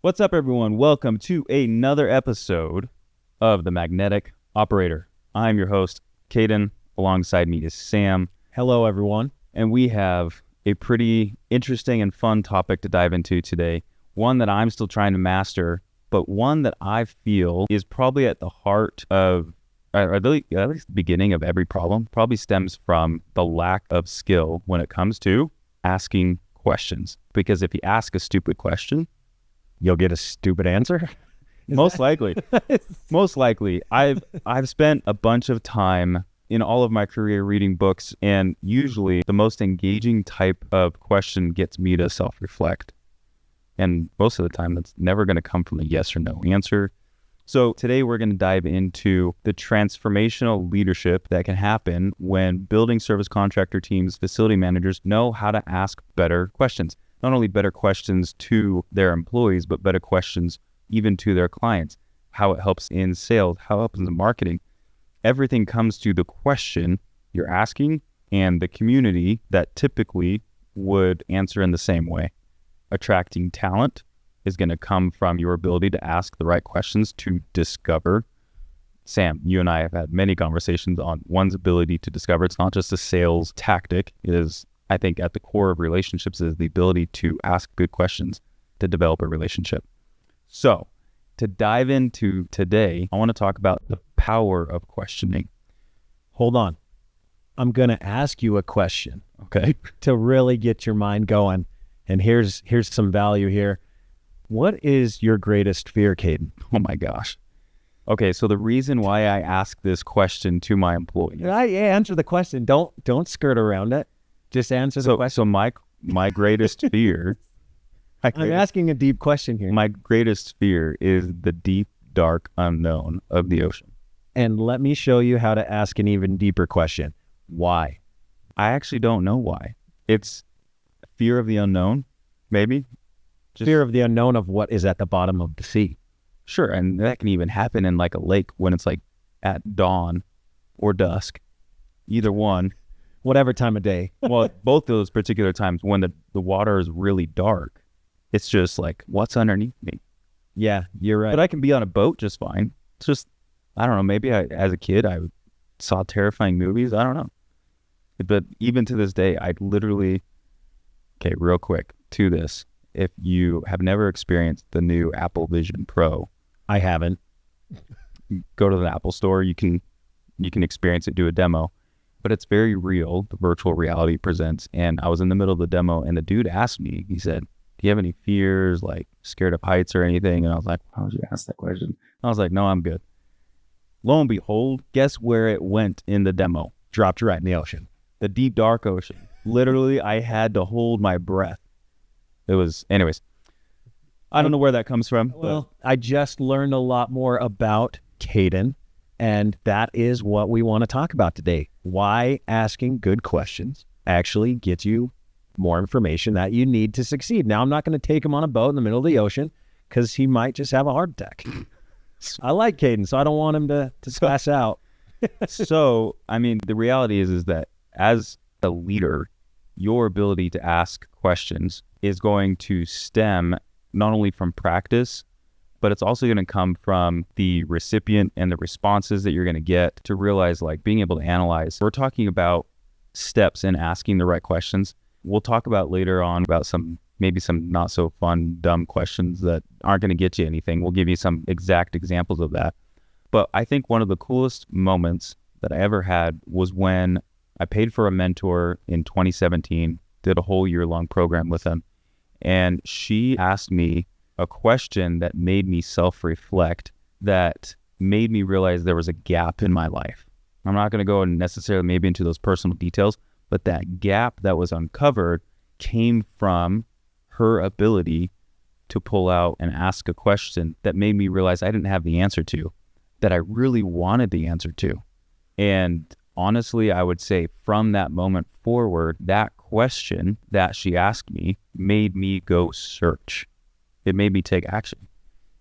What's up, everyone? Welcome to another episode of The Magnetic Operator. I'm your host, Caden. Alongside me is Sam. Hello, everyone. And we have a pretty interesting and fun topic to dive into today. One that I'm still trying to master, but one that I feel is probably at the heart of, or at least the beginning of every problem, probably stems from the lack of skill when it comes to asking questions. Because if you ask a stupid question, you'll get a stupid answer. Most likely. I've spent a bunch of time in all of my career reading books, and usually the most engaging type of question gets me to self-reflect. And most of the time, that's never going to come from a yes or no answer. So today we're going to dive into the transformational leadership that can happen when building service contractor teams, facility managers know how to ask better questions. Not only better questions to their employees, but better questions even to their clients. How it helps in sales, how it helps in marketing. Everything comes to the question you're asking and the community that typically would answer in the same way. Attracting talent is going to come from your ability to ask the right questions to discover. Sam, you and I have had many conversations on one's ability to discover. It's not just a sales tactic. It is, I think, at the core of relationships is the ability to ask good questions to develop a relationship. So to dive into today, I want to talk about the power of questioning. Hold on. I'm going to ask you a question, okay, to really get your mind going. And here's some value here. What is your greatest fear, Caden? Oh my gosh. Okay, so the reason why I ask this question to my employees. Answer the question. Don't skirt around it. Just answer the question. So my greatest fear. I'm asking a deep question here. My greatest fear is the deep, dark unknown of the ocean. And let me show you how to ask an even deeper question. Why? I actually don't know why. It's fear of the unknown, maybe. Fear of the unknown of what is at the bottom of the sea. Sure, and that can even happen in like a lake when it's like at dawn or dusk. Either one. Whatever time of day. Well, both those particular times when the water is really dark, it's just like, what's underneath me? Yeah, you're right. But I can be on a boat just fine. It's just, I don't know, maybe as a kid, I saw terrifying movies. I don't know. But even to this day, I literally, okay, real quick to this. If you have never experienced the new Apple Vision Pro, I haven't. Go to the Apple store. You can experience it, do a demo. But it's very real, the virtual reality presents. And I was in the middle of the demo, and the dude asked me, he said, do you have any fears, like scared of heights or anything? And I was like, why would you ask that question? I was like, no, I'm good. Lo and behold, guess where it went in the demo? Dropped right in the ocean. The deep, dark ocean. Literally, I had to hold my breath. It was, anyways, I don't know where that comes from. Well, I just learned a lot more about Caden, and that is what we want to talk about today. Why asking good questions actually gets you more information that you need to succeed. Now, I'm not going to take him on a boat in the middle of the ocean because he might just have a heart attack. I like Caden, so I don't want him to splash out. So, I mean, the reality is that as a leader, your ability to ask questions is going to stem not only from practice, but it's also going to come from the recipient and the responses that you're going to get to realize, like, being able to analyze. We're talking about steps in asking the right questions. We'll talk about later on about maybe some not so fun, dumb questions that aren't going to get you anything. We'll give you some exact examples of that. But I think one of the coolest moments that I ever had was when I paid for a mentor in 2017, did a whole year-long program with him. And she asked me a question that made me self-reflect, that made me realize there was a gap in my life. I'm not going to go necessarily maybe into those personal details, but that gap that was uncovered came from her ability to pull out and ask a question that made me realize I didn't have the answer to, that I really wanted the answer to. And honestly, I would say from that moment forward, that question that she asked me made me go search. It made me take action.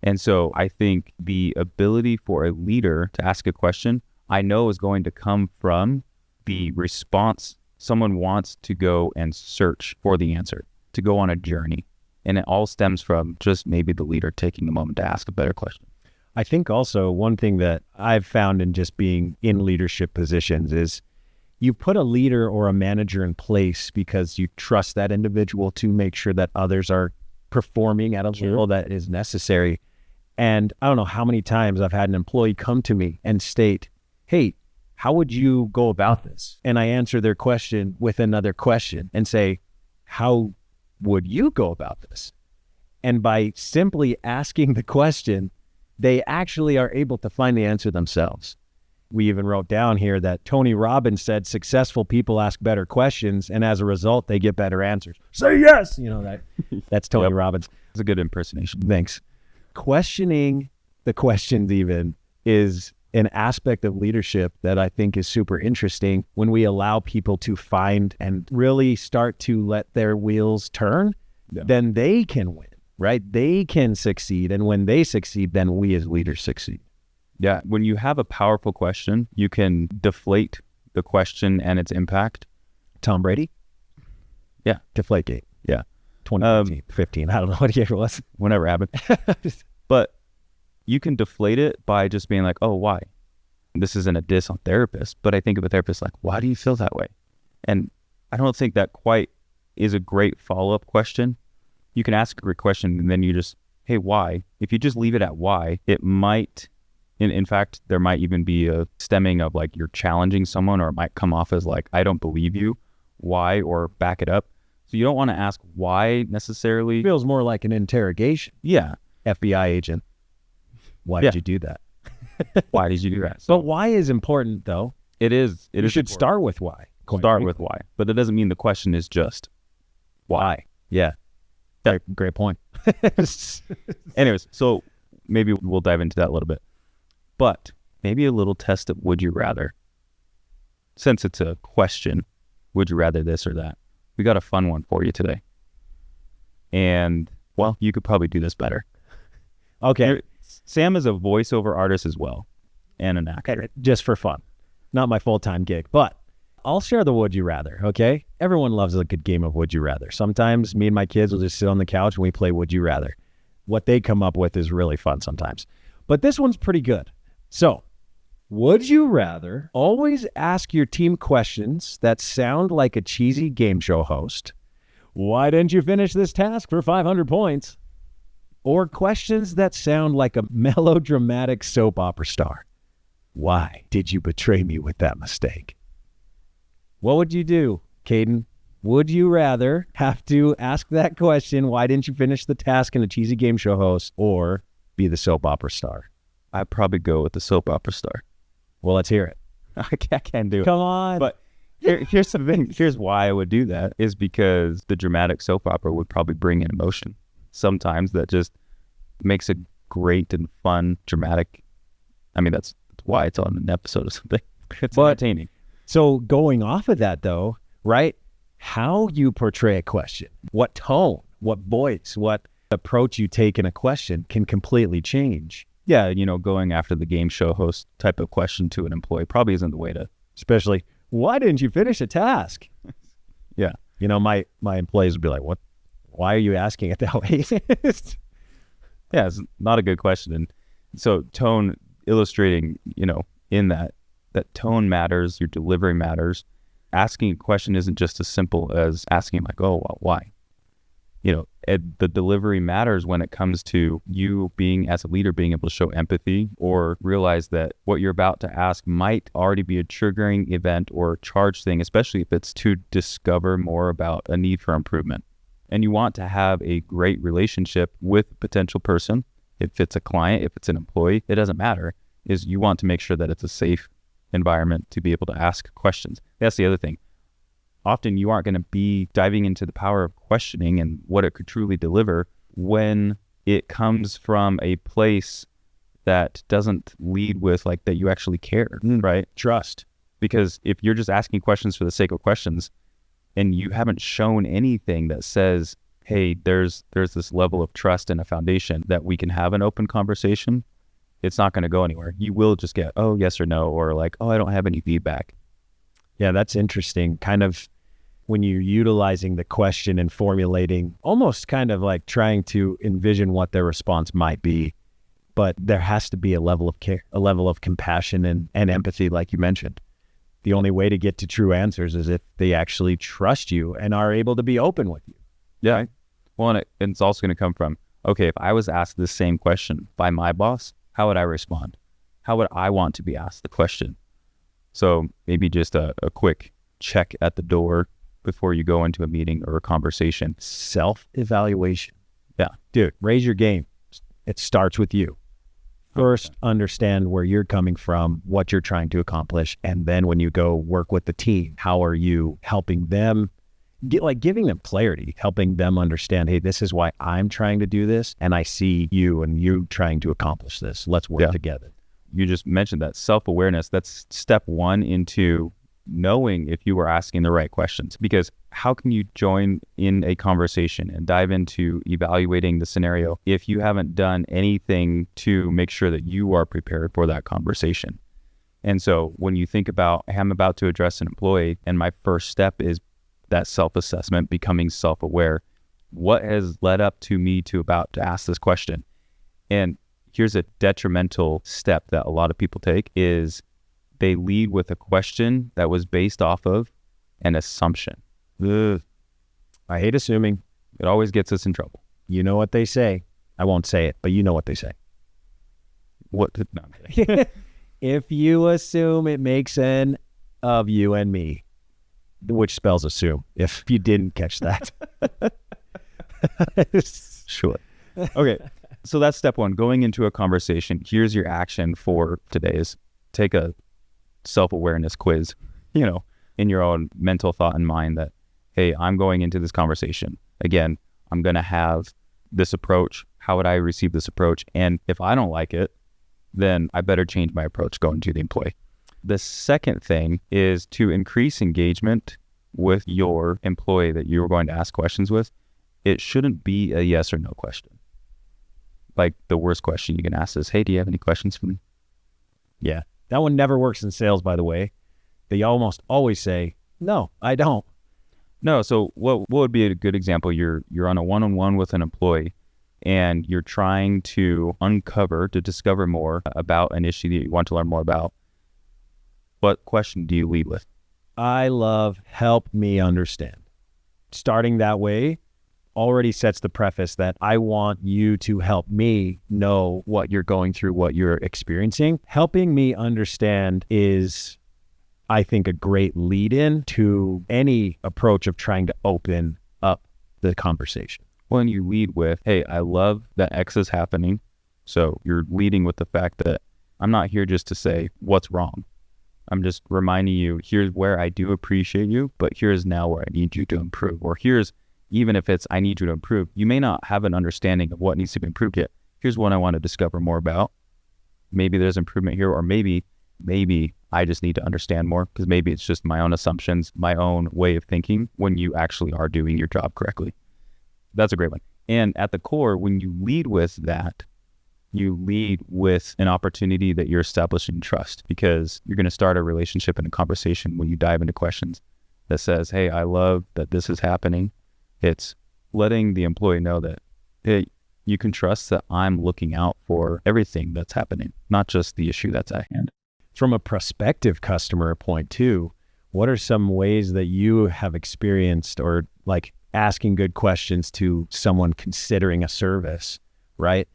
And so I think the ability for a leader to ask a question, I know is going to come from the response. Someone wants to go and search for the answer, to go on a journey. And it all stems from just maybe the leader taking a moment to ask a better question. I think also one thing that I've found in just being in leadership positions is you put a leader or a manager in place because you trust that individual to make sure that others are performing at a level that is necessary. And I don't know how many times I've had an employee come to me and state, hey, how would you go about this? And I answer their question with another question and say, how would you go about this? And by simply asking the question, they actually are able to find the answer themselves. We even wrote down here that Tony Robbins said successful people ask better questions, and as a result, they get better answers. Say yes! That's Tony Robbins. It's a good impersonation. Thanks. Questioning the questions even is an aspect of leadership that I think is super interesting. When we allow people to find and really start to let their wheels turn, then they can win, right? They can succeed. And when they succeed, then we as leaders succeed. Yeah. When you have a powerful question, you can deflate the question and its impact. Tom Brady? Yeah. Deflategate. Yeah. 2015. I don't know what year it was. Whenever it happened. But you can deflate it by just being like, oh, why? This isn't a diss on therapists, but I think of a therapist like, why do you feel that way? And I don't think that quite is a great follow-up question. You can ask a great question and then you just, hey, why? If you just leave it at why, it might, in fact, there might even be a stemming of like you're challenging someone, or it might come off as like, I don't believe you. Why? Or back it up. So you don't want to ask why necessarily. It feels more like an interrogation. Yeah. FBI agent. Why did you do that? Why did you do that? But why is important, though. It is. You should start with why. Start with why. But it doesn't mean the question is just why. Yeah. Great point. Anyways, so maybe we'll dive into that a little bit. But maybe a little test of would you rather. Since it's a question, would you rather this or that? We got a fun one for you today. And, well, you could probably do this better. Okay. Sam is a voiceover artist as well, and an actor. Just for fun. Not my full-time gig, but I'll share the would you rather, okay? Everyone loves a good game of would you rather. Sometimes me and my kids will just sit on the couch and we play would you rather. What they come up with is really fun sometimes. But this one's pretty good. So, would you rather always ask your team questions that sound like a cheesy game show host? Why didn't you finish this task for 500 points? Or questions that sound like a melodramatic soap opera star? Why did you betray me with that mistake? What would you do, Caden? Would you rather have to ask that question, why didn't you finish the task, in a cheesy game show host, or be the soap opera star? I'd probably go with the soap opera star. Well, let's hear it. I can't do it. Come on. But here's the thing. Here's why I would do that is because the dramatic soap opera would probably bring in emotion. Sometimes that just makes it great and fun, dramatic. I mean, that's why it's on an episode or something. It's entertaining. So going off of that though, right? How you portray a question, what tone, what voice, what approach you take in a question can completely change. Yeah, going after the game show host type of question to an employee probably isn't the way to. Especially, why didn't you finish a task? Yeah. My employees would be like, what? Why are you asking it that way? Yeah, it's not a good question. And so tone illustrating, in that tone matters, your delivery matters. Asking a question isn't just as simple as asking like, oh, well, why? The delivery matters when it comes to you being, as a leader, being able to show empathy or realize that what you're about to ask might already be a triggering event or charged thing, especially if it's to discover more about a need for improvement. And you want to have a great relationship with a potential person. If it's a client, if it's an employee, it doesn't matter. Is you want to make sure that it's a safe environment to be able to ask questions. That's the other thing. Often you aren't going to be diving into the power of questioning and what it could truly deliver when it comes from a place that doesn't lead with like that you actually care, right? Trust. Because if you're just asking questions for the sake of questions and you haven't shown anything that says, hey, there's this level of trust and a foundation that we can have an open conversation, it's not going to go anywhere. You will just get, oh, yes or no, or like, oh, I don't have any feedback. Yeah, that's interesting. Kind of when you're utilizing the question and formulating, almost kind of like trying to envision what their response might be. But there has to be a level of care, a level of compassion and empathy, like you mentioned. The only way to get to true answers is if they actually trust you and are able to be open with you. Yeah. Right? Well, and it's also going to come from, okay, if I was asked the same question by my boss, how would I respond? How would I want to be asked the question? So maybe just a quick check at the door before you go into a meeting or a conversation. Self-evaluation. Yeah. Dude, raise your game. It starts with you. First, understand where you're coming from, what you're trying to accomplish. And then when you go work with the team, how are you helping them, giving them clarity, helping them understand, hey, this is why I'm trying to do this. And I see you and you trying to accomplish this. Let's work together. You just mentioned that self-awareness. That's step one into knowing if you are asking the right questions, because how can you join in a conversation and dive into evaluating the scenario if you haven't done anything to make sure that you are prepared for that conversation? And so when you think about, hey, I'm about to address an employee and my first step is that self-assessment, becoming self-aware, what has led up to me to about to ask this question? And here's a detrimental step that a lot of people take is they lead with a question that was based off of an assumption. Ugh. I hate assuming. It always gets us in trouble. You know what they say. I won't say it, but you know what they say. What? No, I'm kidding. If you assume, it makes an of you and me, which spells assume, if you didn't catch that. Sure. Okay. So that's step one. Going into a conversation, here's your action for today is take a self-awareness quiz, in your own mental thought and mind that, hey, I'm going into this conversation. Again, I'm going to have this approach. How would I receive this approach? And if I don't like it, then I better change my approach going to the employee. The second thing is to increase engagement with your employee that you're going to ask questions with. It shouldn't be a yes or no question. Like the worst question you can ask is, hey, do you have any questions for me? Yeah. That one never works in sales, by the way. They almost always say, no, I don't. No. So what would be a good example? You're on a one-on-one with an employee and you're trying to discover more about an issue that you want to learn more about. What question do you lead with? I love help me understand. Starting that way already sets the preface that I want you to help me know what you're going through, what you're experiencing. Helping me understand is, I think, a great lead-in to any approach of trying to open up the conversation. When you lead with, hey, I love that X is happening. So you're leading with the fact that I'm not here just to say what's wrong. I'm just reminding you, here's where I do appreciate you, but here's now where I need you to improve. Or here's, even if it's I need you to improve, you may not have an understanding of what needs to be improved yet. Here's what I want to discover more about. Maybe there's improvement here, or maybe I just need to understand more because maybe it's just my own assumptions, my own way of thinking when you actually are doing your job correctly. That's a great one. And at the core, when you lead with that, you lead with an opportunity that you're establishing trust, because you're going to start a relationship and a conversation when you dive into questions that says, hey, I love that this is happening. It's letting the employee know that, hey, you can trust that I'm looking out for everything that's happening, not just the issue that's at hand. From a prospective customer point too, what are some ways that you have experienced or like asking good questions to someone considering a service, right?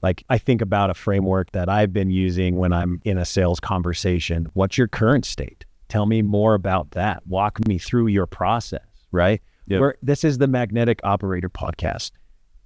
Like I think about a framework that I've been using when I'm in a sales conversation. What's your current state? Tell me more about that. Walk me through your process, right? Yep. This is the Magnetic Operator podcast.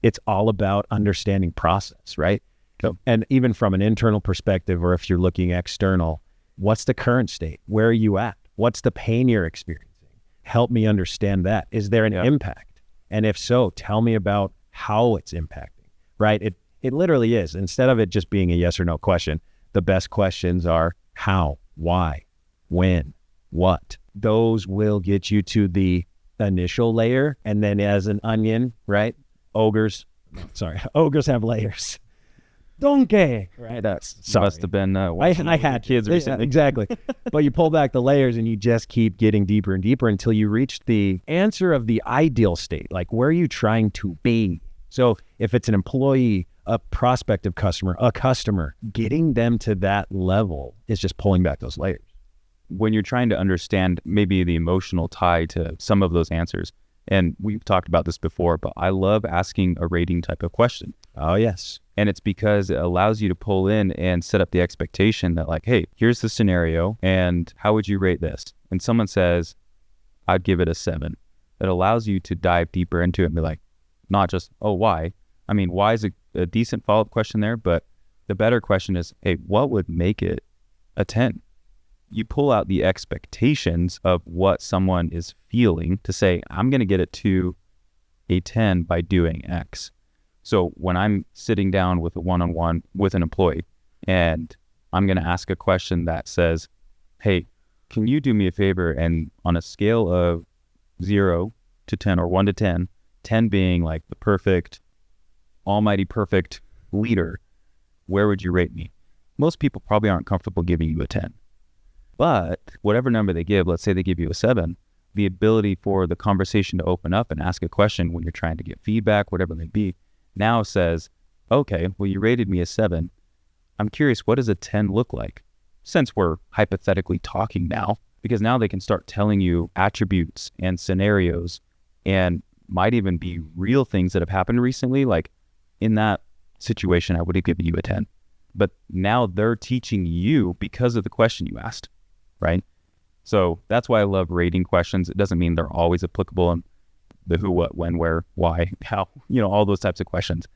It's all about understanding process, right? Yep. And even from an internal perspective, or if you're looking external, what's the current state? Where are you at? What's the pain you're experiencing? Help me understand that. Is there an impact? And if so, tell me about how it's impacting, right? It literally is. Instead of it just being a yes or no question, the best questions are how, why, when, what. Those will get you to the initial layer. And then as an onion, right? Ogres have layers. donkey. Right? Sorry. Must have been I had kids recently. Exactly. But you pull back the layers and you just keep getting deeper and deeper until you reach the answer of the ideal state. Like, where are you trying to be? So if it's an employee, a prospective customer, a customer, getting them to that level is just pulling back those layers. When you're trying to understand maybe the emotional tie to some of those answers, and we've talked about this before, but I love asking a rating type of question. Oh, yes. And it's because it allows you to pull in and set up the expectation that like, hey, here's the scenario and how would you rate this? And someone says, I'd give it a 7. It allows you to dive deeper into it and be like, not just, oh, why? I mean, why is a decent follow-up question there? But the better question is, hey, what would make it a 10? You pull out the expectations of what someone is feeling to say, I'm going to get it to a 10 by doing X. So when I'm sitting down with a one-on-one with an employee and I'm going to ask a question that says, hey, can you do me a favor? And on a scale of 0 to 10 or 1 to 10, 10 being like the perfect, almighty perfect leader, where would you rate me? Most people probably aren't comfortable giving you a 10. But whatever number they give, let's say they give you a 7, the ability for the conversation to open up and ask a question when you're trying to get feedback, whatever it may be, now says, okay, well, you rated me a 7. I'm curious, what does a 10 look like? Since we're hypothetically talking now, because now they can start telling you attributes and scenarios and might even be real things that have happened recently. Like in that situation, I would have given you a 10. But now they're teaching you because of the question you asked. Right? So that's why I love rating questions. It doesn't mean they're always applicable in the who, what, when, where, why, how, all those types of questions.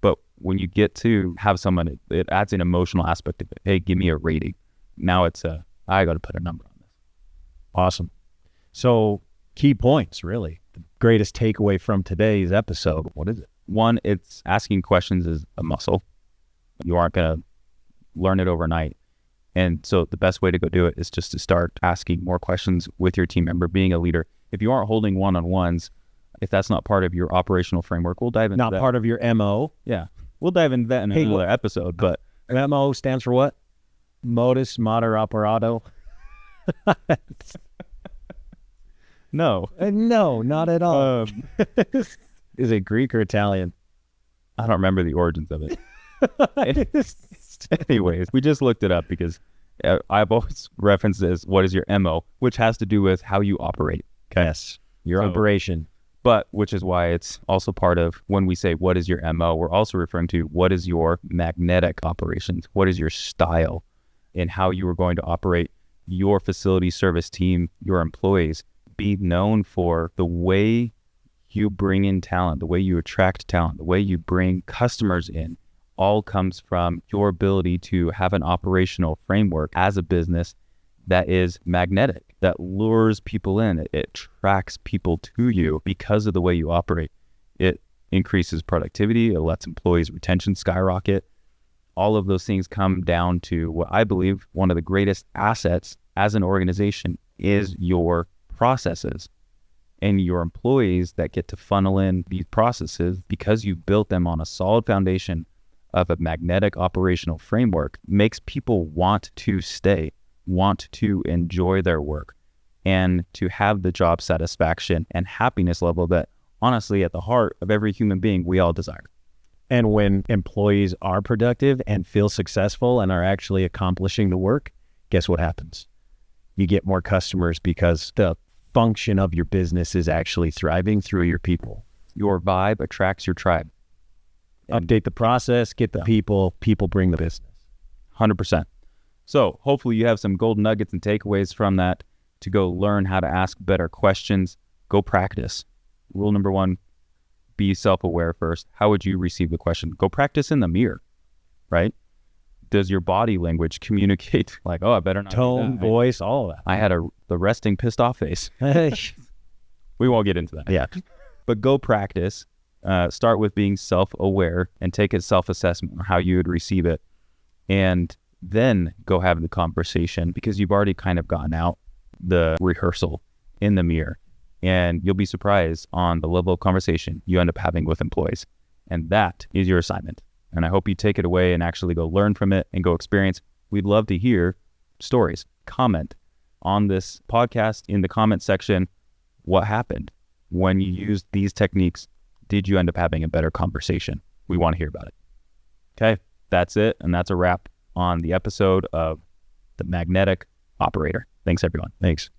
But when you get to have someone, it adds an emotional aspect of it. Hey, give me a rating. Now it's I got to put a number on this. Awesome. So key points, really. The greatest takeaway from today's episode. What is it? One, it's asking questions is a muscle. You aren't going to learn it overnight. And so the best way to go do it is just to start asking more questions with your team member, being a leader. If you aren't holding one-on-ones, if that's not part of your operational framework, we'll dive into that. Not part of your MO. Yeah. We'll dive into that in another episode. But MO stands for what? Modus Mater Operato. No. No, not at all. Is it Greek or Italian? I don't remember the origins of it. Anyways, we just looked it up because I've always referenced this, what is your MO, which has to do with how you operate. Okay. Yes, your operation. But which is why it's also part of when we say, what is your MO, we're also referring to what is your magnetic operations, what is your style, and how you are going to operate your facility service team, your employees. Be known for the way you bring in talent, the way you attract talent, the way you bring customers in. All comes from your ability to have an operational framework as a business that is magnetic, that lures people in. It attracts people to you because of the way you operate. It increases productivity. It lets employees' retention skyrocket. All of those things come down to what I believe one of the greatest assets as an organization is your processes and your employees that get to funnel in these processes because you built them on a solid foundation of a magnetic operational framework makes people want to stay, want to enjoy their work, and to have the job satisfaction and happiness level that honestly at the heart of every human being we all desire. And when employees are productive and feel successful and are actually accomplishing the work, guess what happens? You get more customers because the function of your business is actually thriving through your people. Your vibe attracts your tribe. Update the process, get the people bring the business. 100%. So hopefully you have some golden nuggets and takeaways from that to go learn how to ask better questions. Go practice. Rule number 1, be self-aware first. How would you receive the question? Go practice in the mirror, right? Does your body language communicate like, oh, I better not tone, voice, all of that? I had the resting pissed off face. We won't get into that. Yeah. But go practice. Start with being self-aware and take a self-assessment on how you would receive it. And then go have the conversation because you've already kind of gotten out the rehearsal in the mirror. And you'll be surprised on the level of conversation you end up having with employees. And that is your assignment. And I hope you take it away and actually go learn from it and go experience. We'd love to hear stories. Comment on this podcast in the comment section. What happened when you used these techniques? Did you end up having a better conversation? We want to hear about it. Okay, that's it. And that's a wrap on the episode of The Magnetic Operator. Thanks, everyone. Thanks.